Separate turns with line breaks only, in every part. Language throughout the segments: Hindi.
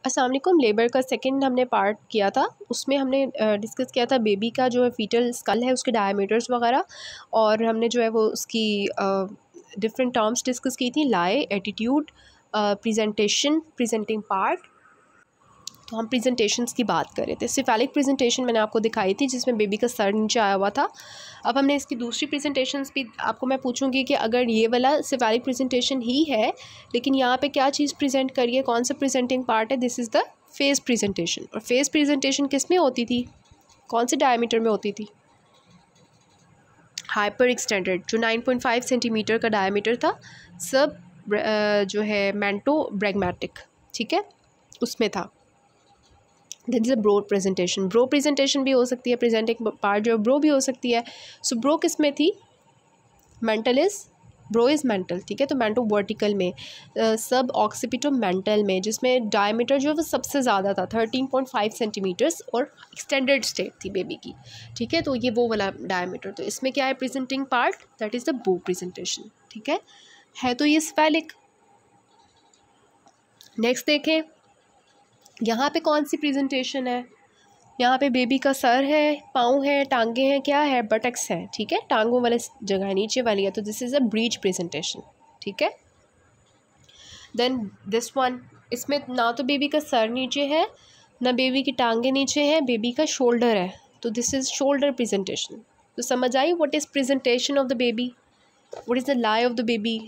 अस्सलाम वालेकुम। लेबर का सेकंड हमने पार्ट किया था, उसमें हमने डिस्कस किया था बेबी का जो है फीटल स्कल है, उसके डायमीटर्स वगैरह, और हमने जो है वो उसकी डिफरेंट टर्म्स डिस्कस की थी, लाई, एटीट्यूड, प्रेजेंटेशन, प्रेजेंटिंग पार्ट। तो हम प्रेजेंटेशंस की बात कर रहे थे। सिफेलिक प्रेजेंटेशन मैंने आपको दिखाई थी जिसमें बेबी का सर नीचे आया हुआ था। अब हमने इसकी दूसरी प्रेजेंटेशंस भी आपको मैं पूछूंगी कि अगर ये वाला सिफेलिक प्रेजेंटेशन ही है लेकिन यहाँ पे क्या चीज़ प्रेजेंट करिए, कौन सा प्रेजेंटिंग पार्ट है, this is the face presentation. और फेस प्रेजेंटेशन किस में होती थी, कौन से डायमीटर में होती थी? हाइपर एक्सटेंडेड, जो 9.5 सेंटीमीटर का डायमीटर था, सब जो है मैंटो ब्रैग्मेटिक, ठीक है, उसमें था। That is a brow presentation. Brow presentation भी हो सकती है, प्रेजेंटिंग पार्ट जो ब्रो भी हो सकती है। सो ब्रो किस में थी? Mental is, bro is mental, ठीक है। तो मेंटो वर्टिकल में, सब ऑक्सीपिटो मेंटल में, जिसमें डायमीटर जो है वो सबसे ज़्यादा था 13.5 सेंटीमीटर्स, और एक्सटेंडेड स्टेट थी बेबी की, ठीक है। तो ये वो वाला डायमीटर। तो इसमें क्या है presenting part? That is the brow presentation, ठीक है तो ये स्फेलिक। नेक्स्ट देखें, यहाँ पे कौन सी प्रेजेंटेशन है? यहाँ पे बेबी का सर है, पाँव है, टांगे हैं, क्या है? बटक्स है, ठीक है, टांगों वाले जगह है, नीचे वाली है, तो this is a breech presentation, ठीक है। देन दिस वन, इसमें ना तो बेबी का सर नीचे है, ना बेबी की टांगे नीचे है, बेबी का शोल्डर है, तो दिस इज़ शोल्डर प्रेजेंटेशन। तो समझ I what is presentation of the baby, what is the lie of the baby,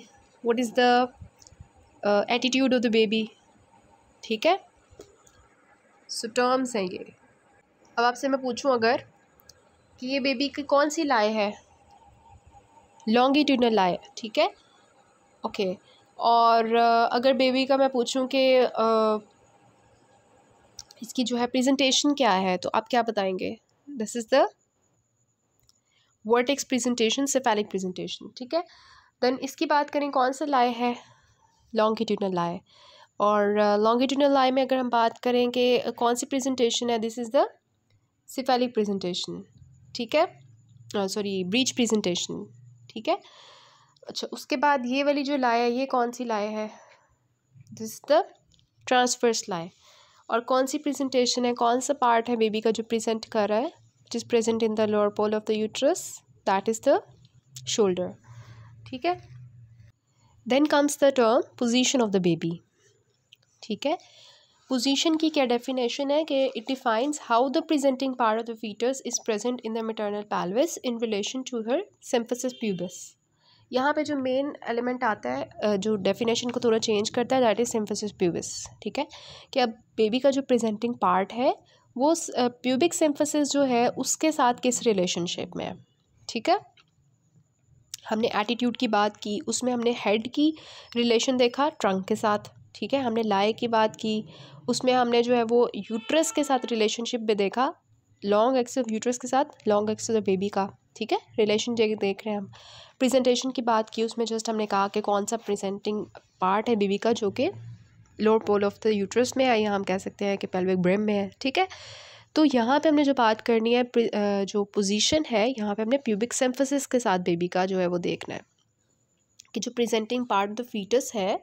what is the attitude of the baby, ठीक है। सो टर्म्स हैं ये। अब आपसे मैं पूछूं अगर कि ये बेबी की कौन सी लाई है? लॉन्गिट्यूडनल लाई, ठीक है, ओके। और अगर बेबी का मैं पूछूं कि इसकी जो है प्रेजेंटेशन क्या है, तो आप क्या बताएंगे? This is the vertex presentation, cephalic presentation, ठीक है। देन इसकी बात करें, कौन सा लाई है? लॉन्गिट्यूडनल लाई। और लॉन्गिट्यूडनल लाई में अगर हम बात करें कि कौन सी प्रेजेंटेशन है, this is the cephalic presentation, ठीक है, सॉरी ब्रीच प्रेजेंटेशन, ठीक है। अच्छा, उसके बाद ये वाली जो लाई है, ये कौन सी लाई है? दिस द ट्रांसवर्स लाई। और कौन सी प्रेजेंटेशन है, कौन सा पार्ट है बेबी का जो प्रेजेंट कर रहा है? It is present in the lower pole of the uterus, that is the shoulder, ठीक है। Then comes the term position of the baby, ठीक है। पोजीशन की क्या डेफिनेशन है कि it defines how the presenting part of the fetus is present in the maternal pelvis in relation to her symphysis pubis. यहाँ पे जो मेन एलिमेंट आता है जो डेफिनेशन को थोड़ा चेंज करता है, दैट इज सिम्फिसिस प्यूबिस, ठीक है। कि अब बेबी का जो प्रेजेंटिंग पार्ट है वो प्यूबिक सिम्फिसिस जो है उसके साथ किस रिलेशनशिप में है, ठीक है। हमने एटीट्यूड की बात की, उसमें हमने हेड की रिलेशन देखा ट्रंक के साथ, ठीक है। हमने लाई की बात की, उसमें हमने जो है वो यूट्रस के साथ रिलेशनशिप भी देखा, लॉन्ग एक्सिस ऑफ यूट्रस के साथ लॉन्ग एक्सिस ऑफ बेबी का, ठीक है, रिलेशन देख रहे हैं हम। प्रेजेंटेशन की बात की, उसमें जस्ट हमने कहा कि कौन सा प्रेजेंटिंग पार्ट है बेबी का जो कि lower pole of the uterus में है, या हम कह सकते हैं कि पेल्विक ब्रिम में है, ठीक है। तो यहाँ पे हमने जो बात करनी है, जो पोजीशन है, यहाँ पे हमने प्यूबिक सिम्फिसिस के साथ बेबी का जो है वो देखना है कि जो presenting part of the fetus है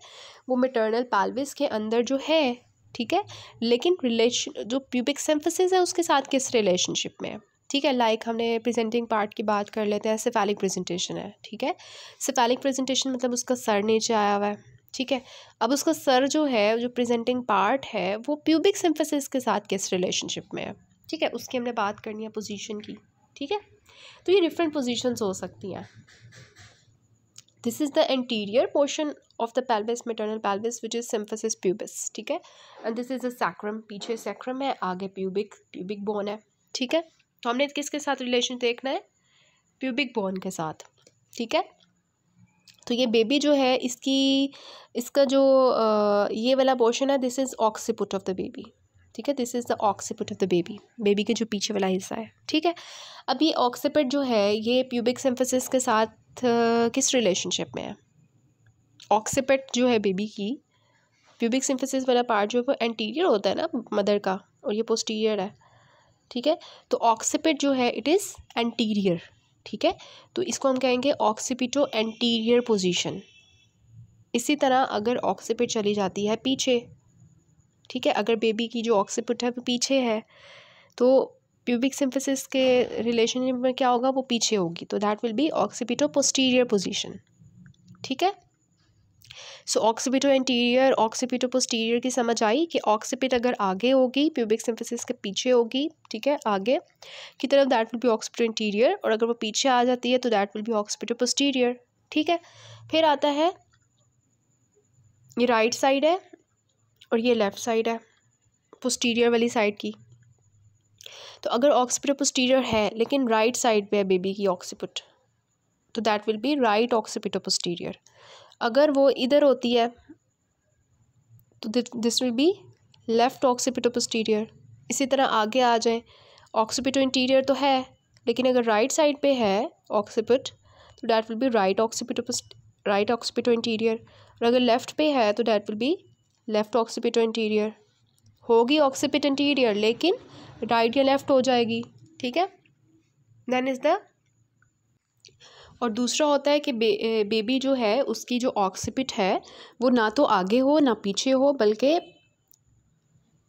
वो मैटरनल पेल्विस के अंदर जो है, ठीक है, लेकिन रिलेशन जो प्यूबिक सिम्फिसिस है उसके साथ किस रिलेशनशिप में है, ठीक है। लाइक हमने प्रेजेंटिंग पार्ट की बात कर लेते हैं, सेफेलिक प्रेजेंटेशन है, ठीक है। सेफेलिक प्रेजेंटेशन मतलब उसका सर नीचे आया हुआ है, ठीक है। अब उसका सर जो है, जो प्रेजेंटिंग पार्ट है, वो प्यूबिक सिम्फिसिस के साथ किस रिलेशनशिप में है, ठीक है, उसकी हमने बात करनी है पोजीशन की, ठीक है। तो ये डिफरेंट पोजीशंस हो सकती हैं। This is the anterior portion of the pelvis, maternal pelvis, which is symphysis pubis, ठीक है। And this is the sacrum, पीछे सैक्रम है, आगे प्यूबिक बोन है, ठीक है। तो हमने किसके साथ रिलेशन देखना है? प्यूबिक बोन के साथ, ठीक है। तो ये बेबी जो है, इसका जो ये वाला पोर्शन है, this is occiput of the baby, ठीक है, this is the occiput of the baby, baby के जो पीछे वाला हिस्सा है, ठीक है। अब ये ऑक्सीपिट जो है ये प्यूबिक सिम्फिसिस के साथ किस रिलेशनशिप में है? ऑक्सीपिट जो है बेबी की, प्यूबिक सिम्फिसिस वाला पार्ट जो है वो एंटीरियर होता है ना मदर का, और ये पोस्टीरियर है, ठीक है। तो ऑक्सीपिट जो है इट इज़ एंटीरियर, ठीक है। तो इसको हम कहेंगे ऑक्सीपिटो एंटीरियर पोजीशन। इसी तरह अगर ऑक्सीपिट चली जाती है पीछे, ठीक है। अगर बेबी की जो ऑक्सीपिट है वो पीछे है तो प्यूबिक सिम्फिसिस के रिलेशनशिप में क्या होगा, वो पीछे होगी, तो that will B occipito posterior position. ठीक है। सो ऑक्सीपिटो एंटीरियर, ऑक्सीपिटो पोस्टीरियर की समझ आई कि ऑक्सीपिट अगर आगे होगी प्यूबिक सिम्फिसिस के पीछे होगी, ठीक है, आगे की तरफ, that will B occipito interior, और अगर वो पीछे आ जाती है तो that will B occipito posterior. ठीक है। फिर आता है, ये राइट साइड है और ये लेफ़्ट साइड है पोस्टीरियर वाली साइड की। तो अगर ऑक्सीपिटो पोस्टीरियर है लेकिन राइट साइड पे है बेबी की ऑक्सीपिट, तो that will be right occipito posterior. अगर वो इधर होती है तो this will B left occipito posterior. इसी तरह आगे आ जाए, ऑक्सीपिटो इंटीरियर तो है लेकिन अगर राइट साइड पे है ऑक्सीपिट तो that will be right occipito interior, और अगर लेफ़्ट पे है तो that will B left occipito interior. होगी ऑक्सीपिट इंटीरियर लेकिन राइट या लेफ़्ट हो जाएगी। ठीक है। देन इज़ द, और दूसरा होता है कि बेबी जो है उसकी जो ऑक्सीपिट है वो ना तो आगे हो ना पीछे हो बल्कि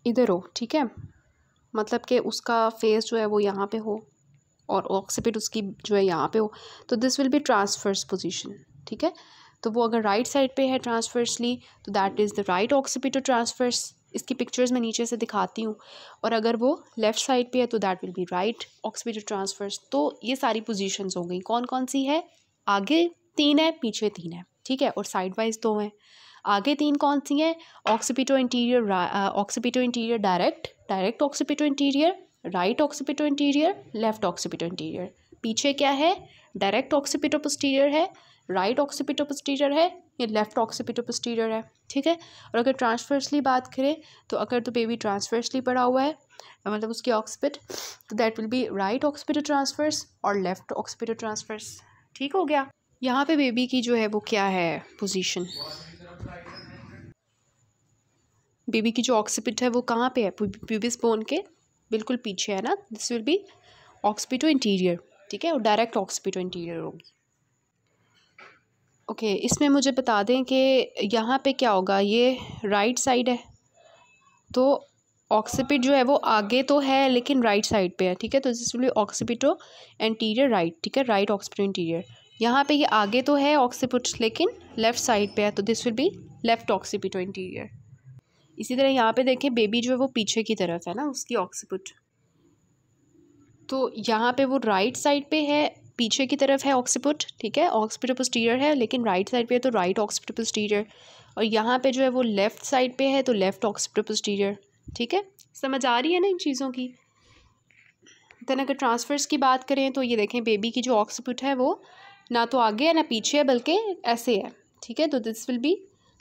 इधर हो। ठीक है। मतलब कि उसका फेस जो है वो यहाँ पे हो और ऑक्सीपिट उसकी जो है यहाँ पे हो, तो this will be transverse position. ठीक है। तो वो अगर राइट साइड पे है ट्रांसफर्सली तो that is the right occipito transverse. इसकी पिक्चर्स मैं नीचे से दिखाती हूँ। और अगर वो लेफ़्ट साइड पे है तो that will be right occipito transverse. तो ये सारी पोजीशंस हो गई। कौन कौन सी है, आगे 3 है, पीछे 3 है। ठीक है। और साइड वाइज 2 हैं। आगे 3 कौन सी हैं, occipito interior direct occipito interior, right occipito interior, left occipito interior. पीछे क्या है, डायरेक्ट ऑक्सीपिटो पोस्टीरियर है, राइट ऑक्सीपिटो पोस्टीरियर है, ये लेफ़्ट ऑक्सीपिटो पोस्टीरियर है। ठीक है। और अगर ट्रांसफर्सली बात करें तो अगर तो बेबी ट्रांसफर्सली पड़ा हुआ है मतलब उसकी ऑक्सीपिट, तो that will be right occipito transverse और लेफ़्ट ऑक्सीपिटो ट्रांसफर्स। ठीक हो गया। यहाँ पे बेबी की जो है वो क्या है पोजीशन, बेबी की जो ऑक्सीपिट है वो कहाँ पे है, प्यूबिस बोन के बिल्कुल पीछे है ना, this will B occipito interior. ठीक है। और डायरेक्ट ऑक्सीपिटो इंटीरियर होगी। ओके। इसमें मुझे बता दें कि यहाँ पे क्या होगा, ये राइट साइड है तो ऑक्सीपिट जो है वो आगे तो है लेकिन राइट साइड पे है। ठीक है। तो this will B occipito anterior right. ठीक है। Right occipito interior. यहाँ पे ये आगे तो है ऑक्सीपिट लेकिन लेफ़्ट साइड पे है, तो this will B left occipito interior. इसी तरह यहाँ पे देखें बेबी जो है वो पीछे की तरफ है ना उसकी ऑक्सीपिट, तो यहाँ पे वो राइट साइड पे है, पीछे की तरफ है ऑक्सीपिट। ठीक है। ऑक्सीपिटो पोस्टीरियर है लेकिन राइट साइड पे है तो राइट ऑक्सीपिटो पोस्टीरियर, और यहाँ पे जो है वो लेफ़्ट साइड पे है तो लेफ़्ट ऑक्सीपिटो पोस्टीरियर। ठीक है। समझ आ रही है ना इन चीज़ों की। देन अगर ट्रांसफर्स की बात करें तो ये देखें बेबी की जो ऑक्सीपिट है वो ना तो आगे है ना पीछे है बल्कि ऐसे है। ठीक है। तो this will be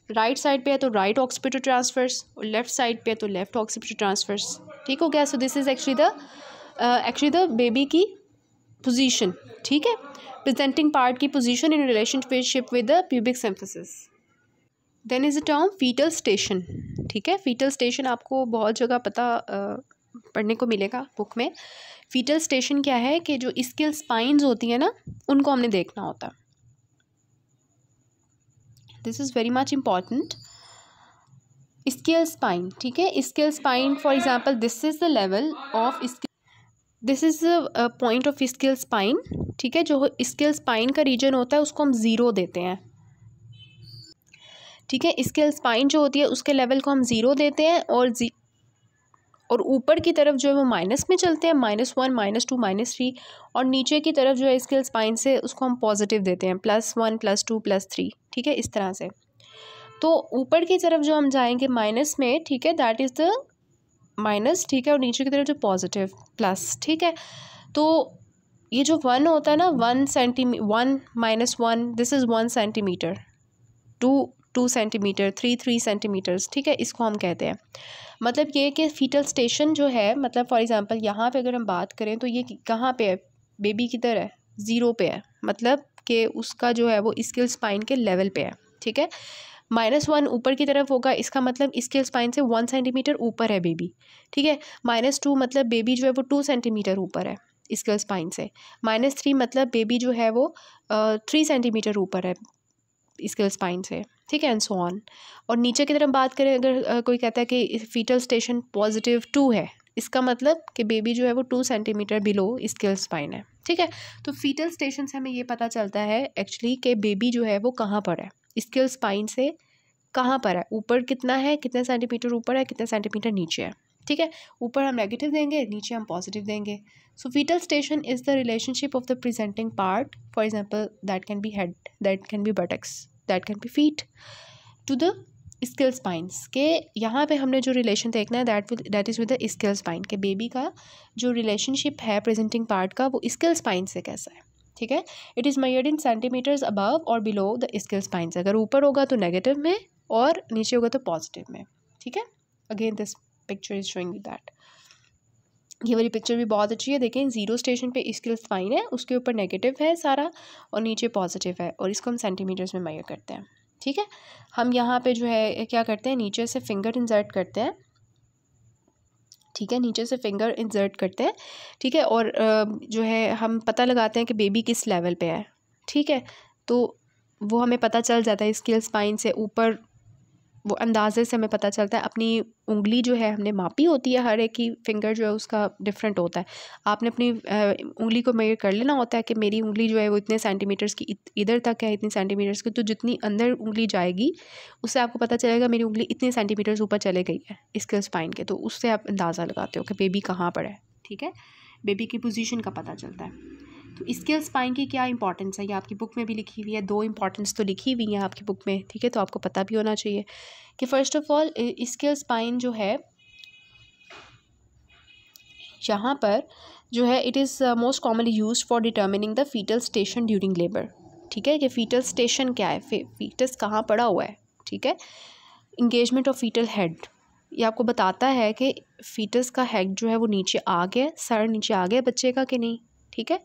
right side पे है तो राइट ऑक्सीपिटो ट्रांसफर्स और लेफ़्ट साइड पे है तो लेफ़्ट ऑक्सीपिटो ट्रांसफर्स। ठीक हो गया। So this is actually the baby की पोजीशन। ठीक है। प्रेजेंटिंग पार्ट की position in relationship with the pubic symphysis. Then is a term fetal station. ठीक है। फीटल स्टेशन आपको बहुत जगह पढ़ने को मिलेगा बुक में। फीटल स्टेशन क्या है कि जो इसके स्पाइन्स होती हैं ना उनको हमने देखना होता है। This is very much important. Scale spine. ठीक है। Scale spine for example this is the level of this is the point of ischial spine. ठीक है। जो स्केल स्पाइन का रीजन होता है उसको हम 0 देते हैं। ठीक है। स्केल स्पाइन जो होती है उसके लेवल को हम 0 देते हैं और ऊपर की तरफ जो है वो माइनस में चलते हैं, -1 -2 -3, और नीचे की तरफ जो है स्केल स्पाइन से उसको हम पॉजिटिव देते हैं, +1 +2 +3। ठीक है। इस तरह से तो ऊपर की तरफ जो हम जाएंगे माइनस में, ठीक है, दैट इज़ द माइनस। ठीक है। और नीचे की तरफ जो पॉजिटिव प्लस। ठीक है। तो ये जो 1 होता है ना, 1 -1 this is 1 centimetre, 2 centimetre, 3 centimetres. ठीक है। इसको हम कहते हैं, मतलब ये कि फीटल स्टेशन जो है, मतलब फॉर एग्जांपल यहाँ पे अगर हम बात करें तो ये कहाँ पे है, बेबी किधर है, 0 पे है, मतलब कि उसका जो है वो स्केल स्पाइन के लेवल पे है। ठीक है। -1 ऊपर की तरफ होगा, इसका मतलब स्केल स्पाइन से 1 सेंटीमीटर ऊपर है बेबी। ठीक है। -2 मतलब बेबी जो है वो 2 सेंटीमीटर ऊपर है स्केल स्पाइन से। -3 मतलब बेबी जो है वो 3 सेंटीमीटर ऊपर है स्केल स्पाइन से, ठीक है, एंड सो ऑन। और नीचे की तरफ बात करें, अगर कोई कहता है कि फीटल स्टेशन +2 है, इसका मतलब कि बेबी जो है वो 2 सेंटीमीटर बिलो स्केल स्पाइन है, ठीक है। तो फीटल स्टेशन से हमें ये पता चलता है एक्चुअली कि बेबी जो है वो कहाँ पर है, स्केल स्पाइन से कहाँ पर है, ऊपर कितना है, कितने सेंटीमीटर ऊपर है, कितने सेंटीमीटर नीचे है, ठीक है। ऊपर हम नेगेटिव देंगे, नीचे हम पॉजिटिव देंगे। So fetal station is the relationship of the presenting part, for example that can be head, that can be buttocks, that can be feet, to the ischial spines के यहाँ पे हमने जो रिलेशन देखना है that is with the ischial spine के बेबी का जो रिलेशनशिप है प्रेजेंटिंग पार्ट का वो स्केल स्पाइन से कैसा है, ठीक है। It is measured in centimetres above और बिलो द स्केल स्पाइंस, अगर ऊपर होगा तो नेगेटिव में और नीचे होगा तो पॉजिटिव में, ठीक है। Again this picture is showing you that, ये वाली पिक्चर भी बहुत अच्छी है, देखें 0 स्टेशन पे स्केल स्पाइन है, उसके ऊपर नेगेटिव है सारा और नीचे पॉजिटिव है, और इसको हम सेंटीमीटर्स में मेजर करते हैं, ठीक है। हम यहाँ पे जो है क्या करते हैं, नीचे से फिंगर इंसर्ट करते हैं, ठीक है, नीचे से फिंगर इंसर्ट करते हैं, ठीक है, और जो है हम पता लगाते हैं कि बेबी किस लेवल पे है, ठीक है। तो वो हमें पता चल जाता है स्केल स्पाइन से ऊपर, वो अंदाजे से हमें पता चलता है। अपनी उंगली जो है हमने मापी होती है, हर एक की फिंगर जो है उसका डिफरेंट होता है, आपने अपनी उंगली को मेजर कर लेना होता है कि मेरी उंगली जो है वो इतने सेंटीमीटर्स की इधर तक है, इतनी सेंटीमीटर्स की, तो जितनी अंदर उंगली जाएगी उससे आपको पता चलेगा मेरी उंगली इतने सेंटीमीटर्स ऊपर चले गई है स्केल स्पाइन के, तो उससे आप अंदाज़ा लगाते हो कि बेबी कहाँ पर है, ठीक है, बेबी की पोजीशन का पता चलता है। तो स्केल स्पाइन की क्या इंपॉर्टेंस है, ये आपकी बुक में भी लिखी हुई है, 2 इंपॉर्टेंस तो लिखी हुई हैं आपकी बुक में, ठीक है, तो आपको पता भी होना चाहिए कि first of all ischial spine जो है यहाँ पर जो है it is most commonly used for determining the fetal station during labour, ठीक है। कि फीटल स्टेशन क्या है, फीटस कहाँ पड़ा हुआ है, ठीक है। इंगेजमेंट ऑफ फीटल हेड, ये आपको बताता है कि फीटस का हेड जो है वो नीचे आ गया, सर नीचे आ गया बच्चे का कि नहीं, ठीक है।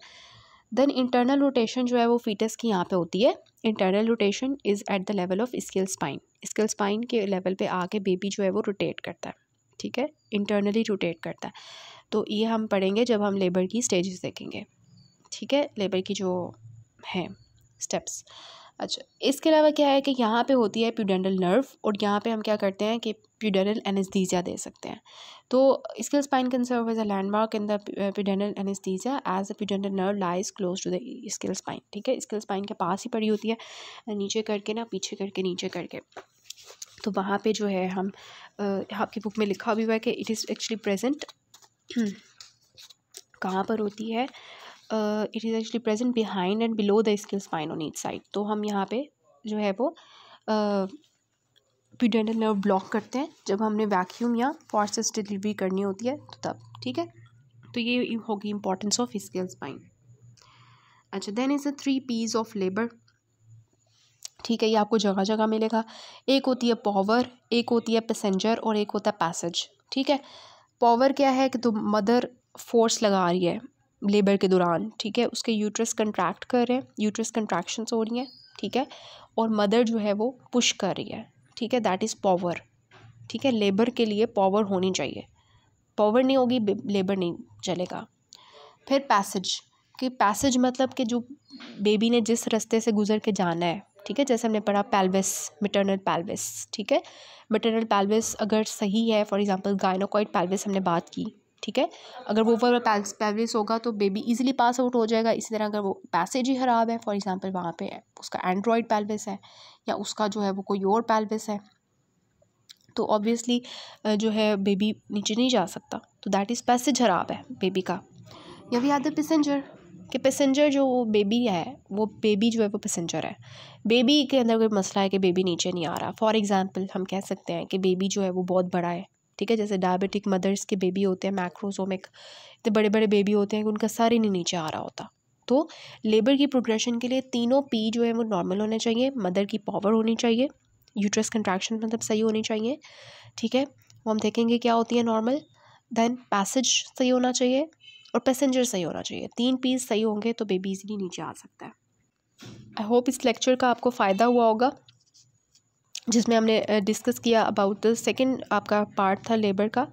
देन इंटरनल रोटेशन जो है वो फीटस की यहाँ पे होती है, internal rotation is at the level of ischial spine, scale spine के लेवल पे आके बेबी जो है वो रोटेट करता है, ठीक है, इंटरनली रोटेट करता है। तो ये हम पढ़ेंगे जब हम लेबर की स्टेजेस देखेंगे, ठीक है, लेबर की जो है स्टेप्स। अच्छा, इसके अलावा क्या है कि यहाँ पे होती है प्यूडेंटल नर्व, और यहाँ पे हम क्या करते हैं कि प्यूडेंटल एनेस्थीसिया दे सकते हैं। तो ischial spine can serve as a landmark in the pudendal anaesthesia as the pudendal nerve lies close to the ischial spine, ठीक है, स्केल स्पाइन के पास ही पड़ी होती है, नीचे करके ना, पीछे करके, नीचे करके। तो वहाँ पे जो है हम आपकी बुक में लिखा भी हुआ है कि इट इज़ एक्चुअली प्रेजेंट कहाँ पर होती है, it is actually present behind and below the ischial spine on each side. तो हम यहाँ पे जो है वो प्यूडेंटल नर्व ब्लॉक करते हैं जब हमने वैक्यूम या फोर्सेस डिलीवरी करनी होती है तो तब, ठीक है। तो ये होगी इंपॉर्टेंस ऑफ स्केल स्पाइन। अच्छा, then is the 3 P's of labour, ठीक है, ये आपको जगह जगह मिलेगा। एक होती है पावर, एक होती है पैसेंजर और एक होता है पैसेज, ठीक है। पावर क्या है कि तो मदर फोर्स लगा रही है लेबर के दौरान, ठीक है, उसके यूट्रस कंट्रैक्ट कर रहे हैं, यूट्रस कंट्रैक्शंस हो रही हैं, ठीक है, और मदर जो है वो पुश कर रही है, ठीक है, दैट इज़ पावर, ठीक है। लेबर के लिए पावर होनी चाहिए, पावर नहीं होगी लेबर नहीं चलेगा। फिर पैसेज, कि पैसेज मतलब कि जो बेबी ने जिस रास्ते से गुजर के जाना है, ठीक है, जैसे हमने पढ़ा पेल्विस, मैटरनल पेल्विस, ठीक है, मैटरनल पेल्विस अगर सही है, फॉर एग्जांपल गायनोकॉइड पेल्विस हमने बात की, ठीक है, अगर वो पेल्विस होगा तो बेबी इजीली पास आउट हो जाएगा। इसी तरह अगर वो पैसेज ही ख़राब है, फॉर एग्जांपल वहाँ पे उसका एंड्रॉयड पेल्विस है या उसका जो है वो कोई और पेल्विस है, तो ऑब्वियसली जो है बेबी नीचे नहीं जा सकता, तो दैट इज़ पैसेज ख़राब है बेबी का। या भी आते पैसेंजर, कि पैसेंजर जो बेबी है वो बेबी जो है वो पैसेंजर है, बेबी के अंदर कोई मसला है कि बेबी नीचे नहीं आ रहा। फॉर एग्जांपल हम कह सकते हैं कि बेबी जो है वो बहुत बड़ा है, ठीक है, जैसे डायबिटिक मदर्स के बेबी होते हैं, मैक्रोसोमिक, इतने बड़े बड़े बेबी होते हैं कि उनका सर ही नहीं नीचे आ रहा होता। तो लेबर की प्रोग्रेशन के लिए तीनों P जो है वो नॉर्मल होने चाहिए, मदर की पावर होनी चाहिए, यूट्रस कंट्रैक्शन मतलब सही होनी चाहिए, ठीक है, वो हम देखेंगे क्या होती है नॉर्मल। देन पैसेज सही होना चाहिए और पैसेंजर सही होना चाहिए, 3 P's सही होंगे तो बेबी इजीली नीचे आ सकता है। आई होप इस लेक्चर का आपको फ़ायदा हुआ होगा, जिसमें हमने डिस्कस किया अबाउट द सेकंड आपका पार्ट था लेबर का,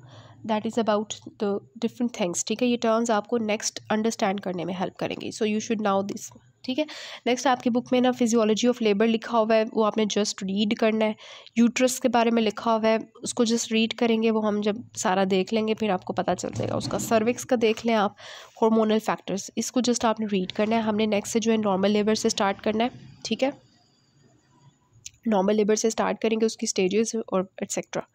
that is about the different things, ठीक है। ये टर्म्स आपको नेक्स्ट अंडरस्टैंड करने में हेल्प करेंगी, so you should now this ठीक है। नेक्स्ट आपकी बुक में ना फिजियोलॉजी ऑफ लेबर लिखा हुआ है, वो आपने जस्ट रीड करना है। यूट्रस के बारे में लिखा हुआ है, उसको जस्ट रीड करेंगे, वो हम जब सारा देख लेंगे फिर आपको पता चल जाएगा उसका। सर्विक्स का देख लें आप, हार्मोनल फैक्टर्स, इसको जस्ट आपने रीड करना है। हमने नेक्स्ट से जो है नॉर्मल लेबर से स्टार्ट करना है, ठीक है। नॉर्मल लेबर से स्टार्ट करेंगे, उसकी स्टेजेस और एट्सेट्रा।